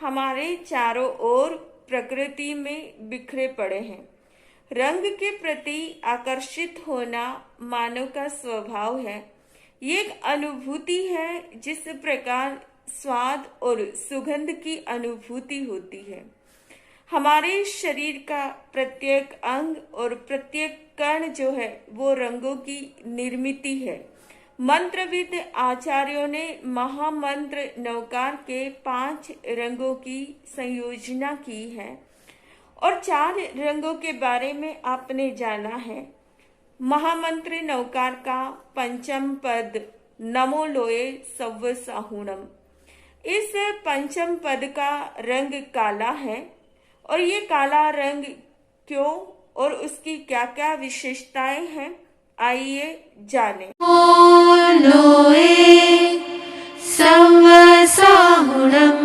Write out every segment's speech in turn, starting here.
हमारे चारों ओर प्रकृति में बिखरे पड़े हैं। रंग के प्रति आकर्षित होना मानव का स्वभाव है। ये एक अनुभूति है जिस प्रकार स्वाद और सुगंध की अनुभूति होती है। हमारे शरीर का प्रत्येक अंग और प्रत्येक कण जो है वो रंगों की निर्मित है। मंत्रविद आचार्यों ने महामंत्र नवकार के 5 रंगों की संयोजना की है और 4 रंगों के बारे में आपने जाना है। महामंत्र नवकार का पंचम पद नमो लोए सव्व साहुणम। इस पंचम पद का रंग काला है और ये काला रंग क्यों और उसकी क्या क्या विशेषताएं हैं, आइए जानें। लोए सव्व साहुणम।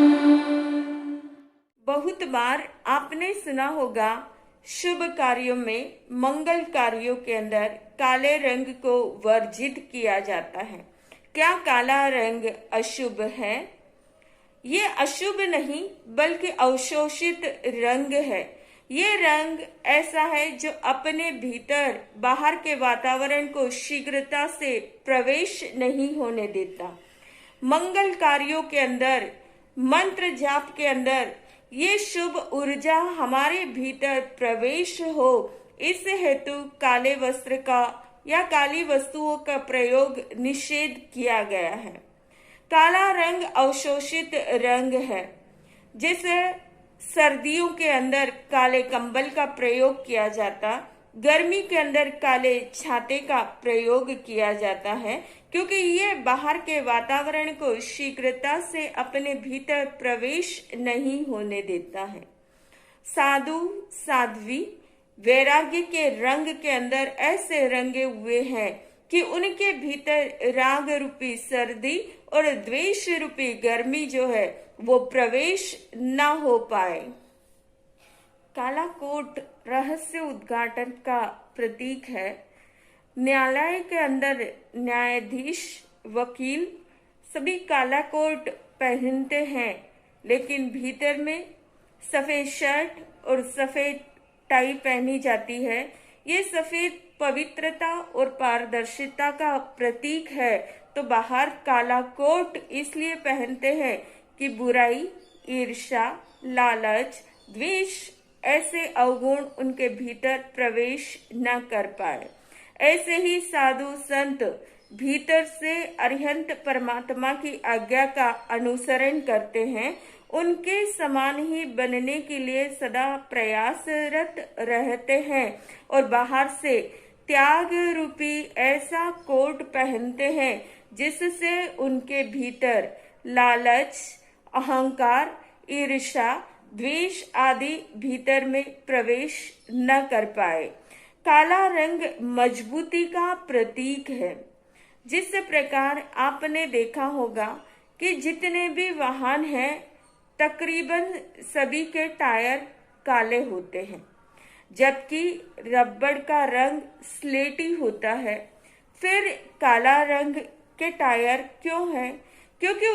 बहुत बार आपने सुना होगा शुभ कार्यों में, मंगल कार्यों के अंदर काले रंग को वर्जित किया जाता है। क्या काला रंग अशुभ है? ये अशुभ नहीं बल्कि अवशोषित रंग है। ये रंग ऐसा है जो अपने भीतर बाहर के वातावरण को शीघ्रता से प्रवेश नहीं होने देता। मंगल कार्यों के अंदर, मंत्र जाप के अंदर ये शुभ ऊर्जा हमारे भीतर प्रवेश हो, इस हेतु काले वस्त्र का या काली वस्तुओं का प्रयोग निषेध किया गया है। काला रंग अवशोषित रंग है। जैसे सर्दियों के अंदर काले कंबल का प्रयोग किया जाता, गर्मी के अंदर काले छाते का प्रयोग किया जाता है, क्योंकि ये बाहर के वातावरण को शीघ्रता से अपने भीतर प्रवेश नहीं होने देता है। साधु साध्वी वैराग्य के रंग के अंदर ऐसे रंगे हुए हैं कि उनके भीतर राग रूपी सर्दी और द्वेष रूपी गर्मी जो है वो प्रवेश न हो पाए। काला कोट रहस्य उद्घाटन का प्रतीक है। न्यायालय के अंदर न्यायाधीश, वकील सभी काला कोट पहनते हैं, लेकिन भीतर में सफेद शर्ट और सफेद टाई पहनी जाती है। ये सफेद पवित्रता और पारदर्शिता का प्रतीक है, तो बाहर काला कोट इसलिए पहनते हैं कि बुराई, ईर्ष्या, लालच, द्वेष ऐसे अवगुण उनके भीतर प्रवेश न कर पाए। ऐसे ही साधु संत भीतर से अरिहंत परमात्मा की आज्ञा का अनुसरण करते हैं। उनके समान ही बनने के लिए सदा प्रयासरत रहते हैं और बाहर से त्याग रूपी ऐसा कोट पहनते हैं जिससे उनके भीतर लालच, अहंकार, ईर्ष्या, द्वेष आदि भीतर में प्रवेश न कर पाए। काला रंग मजबूती का प्रतीक है। जिस प्रकार आपने देखा होगा कि जितने भी वाहन हैं तकरीबन सभी के टायर काले होते हैं, जबकि रबड़ का रंग स्लेटी होता है। फिर काला रंग के टायर क्यों है? क्योंकि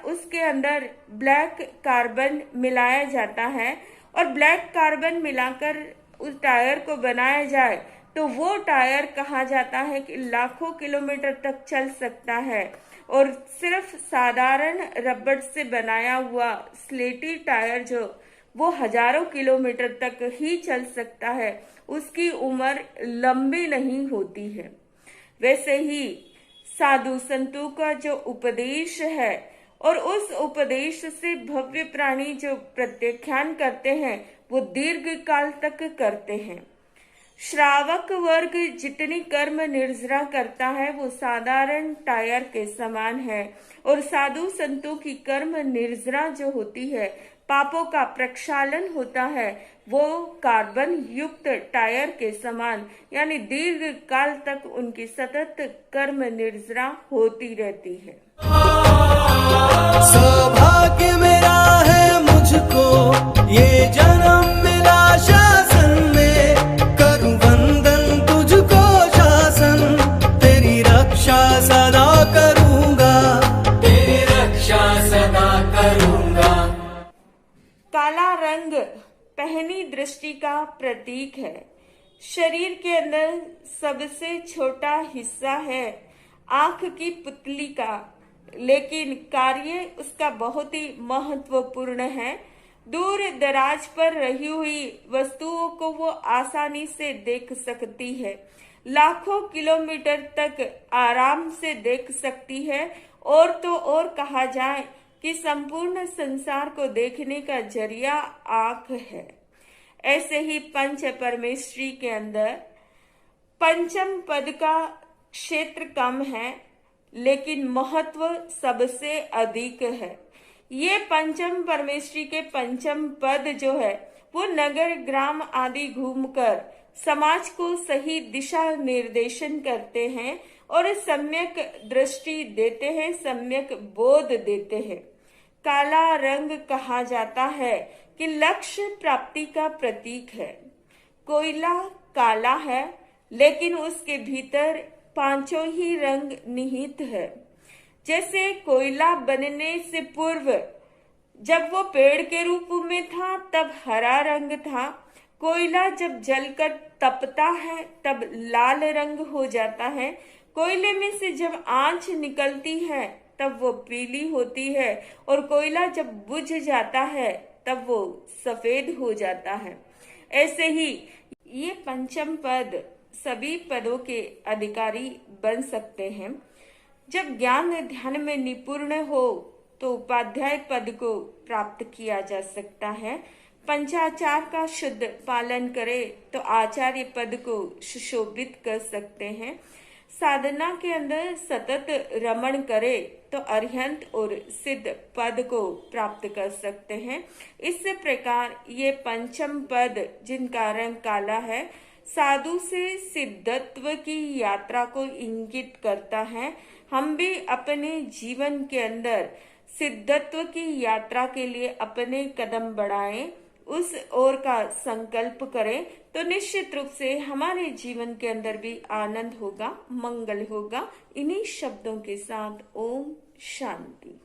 उसके अंदर ब्लैक कार्बन मिलाया जाता है और ब्लैक कार्बन मिलाकर उस टायर को बनाया जाए तो वो टायर कहा जाता है कि लाखों किलोमीटर तक चल सकता है, और सिर्फ साधारण रबड़ से बनाया हुआ स्लेटी टायर जो वो हजारों किलोमीटर तक ही चल सकता है, उसकी उम्र लंबी नहीं होती है। वैसे ही साधु संतों का जो उपदेश है और उस उपदेश से भव्य प्राणी जो प्रत्याख्यान करते हैं वो दीर्घ काल तक करते हैं। श्रावक वर्ग जितनी कर्म निर्जरा करता है वो साधारण टायर के समान है, और साधु संतों की कर्म निर्जरा जो होती है, पापों का प्रक्षालन होता है, वो कार्बन युक्त टायर के समान, यानी दीर्घ काल तक उनकी सतत कर्म निर्जरा होती रहती है। सौभाग्य मेरा है मुझको ये जन्म मिला शासन में, करूं वंदन तुझको शासन, तेरी रक्षा सदा करूंगा, तेरी रक्षा सदा करूंगा। गहनी दृष्टि का प्रतीक है। शरीर के अंदर सबसे छोटा हिस्सा है आंख की पुतली का, लेकिन कार्य उसका बहुत ही महत्वपूर्ण है। दूर दराज पर रही हुई वस्तुओं को वो आसानी से देख सकती है, लाखों किलोमीटर तक आराम से देख सकती है, और तो और कहा जाए कि संपूर्ण संसार को देखने का जरिया आंख है। ऐसे ही पंच परमेश्वरी के अंदर पंचम पद का क्षेत्र कम है, लेकिन महत्व सबसे अधिक है। ये पंचम परमेश्वरी के पंचम पद जो है वो नगर ग्राम आदि घूमकर समाज को सही दिशा निर्देशन करते हैं और सम्यक दृष्टि देते हैं, सम्यक बोध देते हैं। काला रंग कहा जाता है कि लक्ष्य प्राप्ति का प्रतीक है। कोयला काला है, लेकिन उसके भीतर पांचों ही रंग निहित है। जैसे कोयला बनने से पूर्व जब वो पेड़ के रूप में था तब हरा रंग था, कोयला जब जलकर तपता है तब लाल रंग हो जाता है, कोयले में से जब आंच निकलती है तब वो पीली होती है, और कोयला जब बुझ जाता है तब वो सफेद हो जाता है। ऐसे ही ये पंचम पद सभी पदों के अधिकारी बन सकते हैं। जब ज्ञान ध्यान में निपुण हो तो उपाध्याय पद को प्राप्त किया जा सकता है। पंचाचार का शुद्ध पालन करे तो आचार्य पद को सुशोभित कर सकते हैं। साधना के अंदर सतत रमण करे तो अरिहंत और सिद्ध पद को प्राप्त कर सकते हैं। इस प्रकार ये पंचम पद जिनका रंग काला है साधु से सिद्धत्व की यात्रा को इंगित करता है। हम भी अपने जीवन के अंदर सिद्धत्व की यात्रा के लिए अपने कदम बढ़ाएं, उस ओर का संकल्प करें तो निश्चित रूप से हमारे जीवन के अंदर भी आनंद होगा, मंगल होगा। इन्हीं शब्दों के साथ ओम शांति।